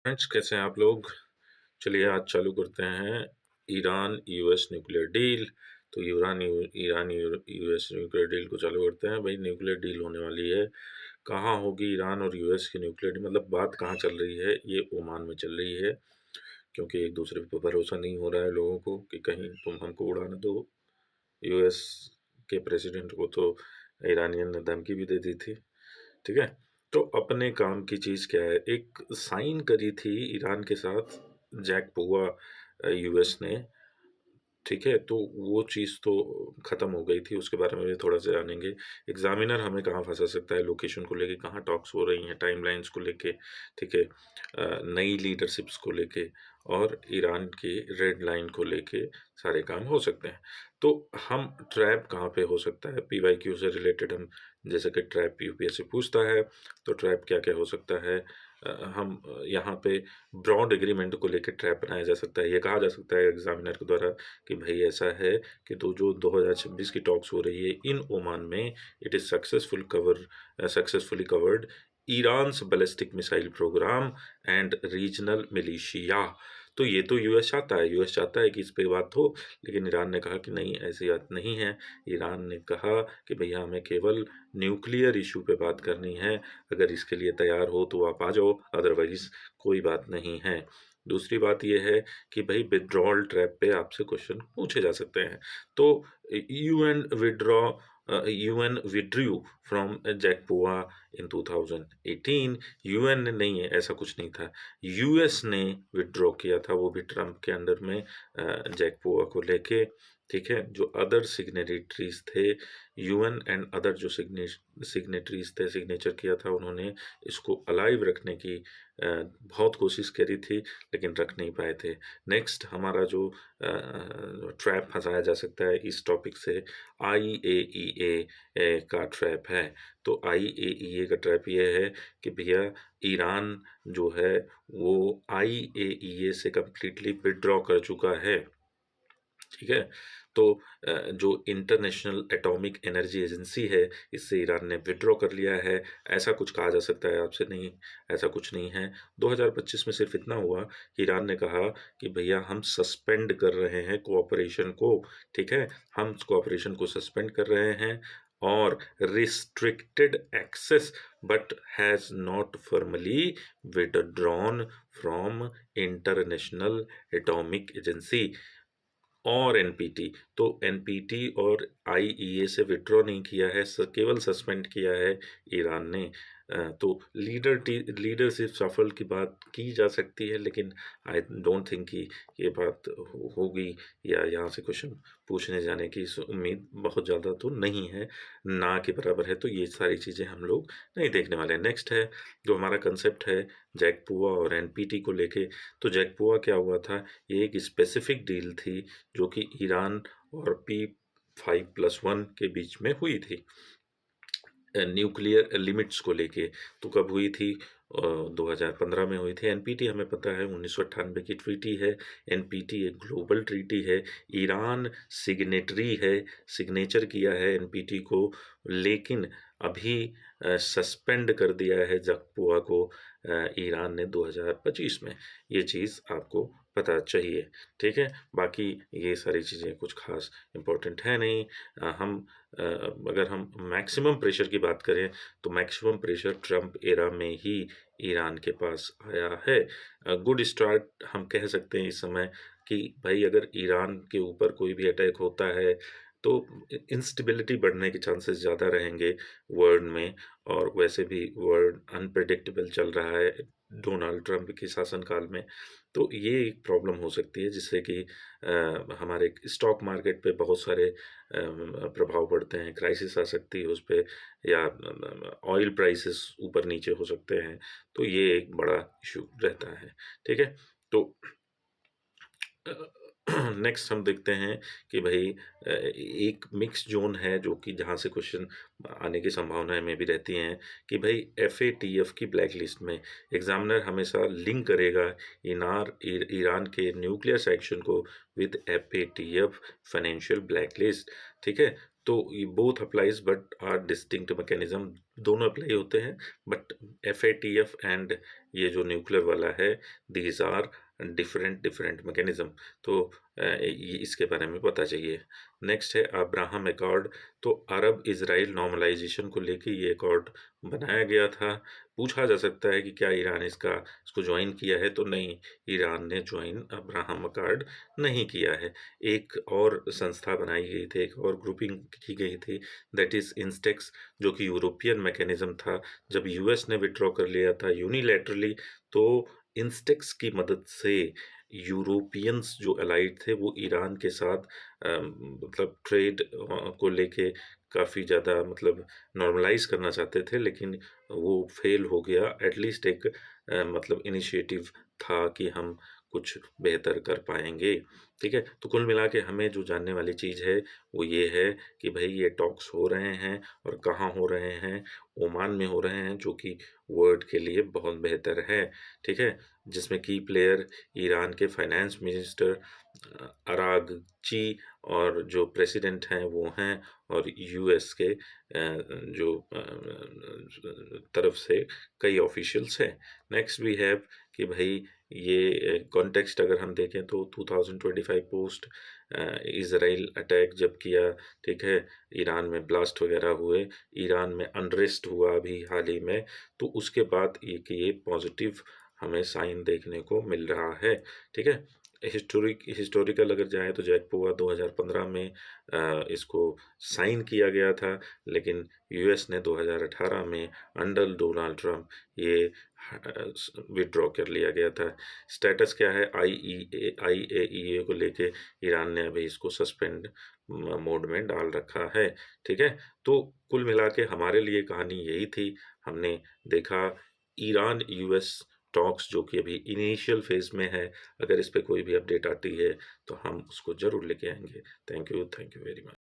Friends, कैसे हैं आप लोग? चलिए आज चालू करते हैं ईरान यूएस न्यूक्लियर डील। तो ईरान यूएस न्यूक्लियर डील को चालू करते हैं। भाई, न्यूक्लियर डील होने वाली है। कहाँ होगी ईरान और यूएस की न्यूक्लियर डील? मतलब बात कहाँ चल रही है? ये ओमान में चल रही है, क्योंकि एक दूसरे पे भरोसा नहीं हो रहा है लोगों को कि कहीं तुम हमको उड़ा न दो। यूएस के प्रेसिडेंट को तो ईरानियन ने धमकी भी दे दी थी। ठीक है, तो अपने काम की चीज़ क्या है, एक साइन करी थी ईरान के साथ जैक पोआ यूएस ने। ठीक है, तो वो चीज़ तो ख़त्म हो गई थी, उसके बारे में भी थोड़ा सा जानेंगे। एग्जामिनर हमें कहाँ फंसा सकता है, लोकेशन को लेके कहाँ टॉक्स हो रही हैं, टाइमलाइंस को लेके। ठीक है, नई लीडरशिप्स को लेके और ईरान की रेड लाइन को लेके सारे काम हो सकते हैं। तो हम ट्रैप कहाँ पे हो सकता है, पीवाईक्यू से रिलेटेड हम, जैसे कि ट्रैप यूपीएससी पूछता है, तो ट्रैप क्या क्या हो सकता है। हम यहाँ पे ब्रॉड एग्रीमेंट को लेकर ट्रैप बनाया जा सकता है। ये कहा जा सकता है एग्जामिनर के द्वारा कि भाई ऐसा है कि तो जो 2026 की टॉक्स हो रही है इन ओमान में, it is successfully covered Iran's ballistic missile programme and regional militia. तो ये तो यूएस चाहता है, यूएस चाहता है कि इस पे बात हो, लेकिन ईरान ने कहा कि नहीं, ऐसी बात नहीं है। ईरान ने कहा कि भैया हमें केवल न्यूक्लियर इशू पे बात करनी है, अगर इसके लिए तैयार हो तो आप आ जाओ, अदरवाइज कोई बात नहीं है। दूसरी बात ये है कि भाई विथड्रॉल ट्रैप पे आपसे क्वेश्चन पूछे जा सकते हैं। तो UN withdraw UN withdrew from JCPOA in 2018। UN ने नहीं है, ऐसा कुछ नहीं था। यूएस ने विड्रॉ किया था, वो भी ट्रम्प के अंडर में जैकपोआ को लेके। ठीक है, जो अदर सिग्नेटरीज थे, यूएन एंड अदर जो सिग्नेटरीज थे, सिग्नेचर किया था उन्होंने, इसको अलाइव रखने की बहुत कोशिश करी थी, लेकिन रख नहीं पाए थे। नेक्स्ट हमारा जो ट्रैप फंसाया जा सकता है इस टॉपिक से, आईएईए का ट्रैप है। तो आईएईए का ट्रैप ये है कि भैया ईरान जो है वो आईएईए से कम्प्लीटली विड्रॉ कर चुका है। ठीक है, तो जो इंटरनेशनल एटॉमिक एनर्जी एजेंसी है, इससे ईरान ने विड्रॉ कर लिया है, ऐसा कुछ कहा जा सकता है आपसे। नहीं, ऐसा कुछ नहीं है। 2025 में सिर्फ इतना हुआ कि ईरान ने कहा कि भैया हम सस्पेंड कर रहे हैं कोऑपरेशन को। ठीक है, हम कोऑपरेशन को सस्पेंड कर रहे हैं, और restricted access but has not formally withdrawn from international atomic agency और एनपीटी। तो एनपीटी और आईईए से विड्रॉ नहीं किया है, केवल सस्पेंड किया है ईरान ने। तो लीडरशिप सफल की बात की जा सकती है, लेकिन आई डोंट थिंक कि ये बात होगी, या यहाँ से क्वेश्चन पूछने जाने की उम्मीद बहुत ज़्यादा तो नहीं है, ना के बराबर है। तो ये सारी चीज़ें हम लोग नहीं देखने वाले हैं। नेक्स्ट है जो हमारा कंसेप्ट है जैकपुआ और एनपीटी को लेके। तो जैकपुआ क्या हुआ था, ये एक स्पेसिफिक डील थी जो कि ईरान और P5+1 के बीच में हुई थी, न्यूक्लियर लिमिट्स को लेके। तो कब हुई थी? 2015 में हुई थी। एनपीटी हमें पता है 1998 की ट्रीटी है। एनपीटी एक ग्लोबल ट्रीटी है। ईरान सिग्नेटरी है, सिग्नेचर किया है एनपीटी को, लेकिन अभी सस्पेंड कर दिया है जकपुआ को ईरान ने 2025 में। ये चीज़ आपको पता चाहिए। ठीक है, बाकी ये सारी चीज़ें कुछ खास इम्पोर्टेंट है नहीं। हम अगर हम मैक्सिमम प्रेशर की बात करें, तो मैक्सिमम प्रेशर ट्रम्प एरा में ही ईरान के पास आया है। गुड स्टार्ट हम कह सकते हैं इस समय कि भाई अगर ईरान के ऊपर कोई भी अटैक होता है तो इंस्टेबिलिटी बढ़ने के चांसेस ज़्यादा रहेंगे वर्ल्ड में, और वैसे भी वर्ल्ड अनप्रेडिक्टेबल चल रहा है डोनाल्ड ट्रंप के शासनकाल में। तो ये एक प्रॉब्लम हो सकती है जिससे कि हमारे स्टॉक मार्केट पे बहुत सारे प्रभाव पड़ते हैं, क्राइसिस आ सकती है उस पे, या ऑयल प्राइसेस ऊपर नीचे हो सकते हैं। तो ये एक बड़ा इशू रहता है। ठीक है, तो नेक्स्ट हम देखते हैं कि भाई एक मिक्स जोन है जो कि जहाँ से क्वेश्चन आने की संभावनाएं में भी रहती हैं कि भाई एफएटीएफ की ब्लैक लिस्ट में एग्जामिनर हमेशा लिंक करेगा ईरान के न्यूक्लियर सैंक्शन को with FATF financial black list. ठीक है, तो ये both applies but are distinct mechanism, दोनों अप्लाई होते हैं, बट एफएटीएफ एंड ये जो न्यूक्लियर वाला है, these are different different mechanism. तो ये इसके बारे में पता चाहिए। नेक्स्ट है अब्राहम अकॉर्ड। तो अरब इज़राइल नॉर्मलाइज़ेशन को लेके ये अकॉर्ड बनाया गया था। पूछा जा सकता है कि क्या ईरान इसको जॉइन किया है? तो नहीं, ईरान ने जॉइन अब्राहम अकॉर्ड नहीं किया है। एक और संस्था बनाई गई थी, एक और ग्रुपिंग की गई थी, दैट इज़ इंस्टेक्स, जो कि यूरोपियन मैकेनिज़्म था। जब यूएस ने विथड्रॉ कर लिया था यूनिलैटरली, तो इंस्टेक्स की मदद से यूरोपियंस जो अलाइड थे वो ईरान के साथ मतलब ट्रेड को लेके काफ़ी ज़्यादा मतलब नॉर्मलाइज़ करना चाहते थे, लेकिन वो फेल हो गया। एटलीस्ट एक मतलब इनिशिएटिव था कि हम कुछ बेहतर कर पाएँगे, ठीक है? तो कुल मिला के हमें जो जानने वाली चीज़ है, वो ये है कि भई ये टॉक्स हो रहे हैं और कहाँ हो रहे हैं? ओमान में हो रहे हैं, जो कि वर्ल्ड के लिए बहुत बेहतर है, ठीक है? जिसमें की प्लेयर ईरान के फाइनेंस मिनिस्टर अरागची और जो प्रेसिडेंट हैं वो हैं, और यूएस के जो तरफ से कई ऑफिशियल्स हैं। नेक्स्ट वी हैव कि भई ये कॉन्टेक्स्ट अगर हम देखें तो 2025 पोस्ट इज़राइल अटैक जब किया, ठीक है? ईरान में ब्लास्ट वगैरह हुए, ईरान में अनरेस्ट हुआ अभी हाल ही में, तो उसके बाद ये पॉजिटिव हमें साइन देखने को मिल रहा है, ठीक है? हिस्टोरिकल अगर जाएँ तो जैकपोवा 2015 में इसको साइन किया गया था, लेकिन यूएस ने 2018 में अंडर डोनाल्ड ट्रंप ये विथड्रॉ कर लिया गया था। स्टेटस क्या है? आईएईए को लेके ईरान ने अभी इसको सस्पेंड मोड में डाल रखा है, ठीक है? तो कुल मिला के हमारे लिए कहानी यही थी। हमने देखा ईरान यूएस टॉक्स, जो कि अभी इनिशियल फेज़ में है। अगर इस पे कोई भी अपडेट आती है तो हम उसको ज़रूर लेके आएँगे। Thank you very much.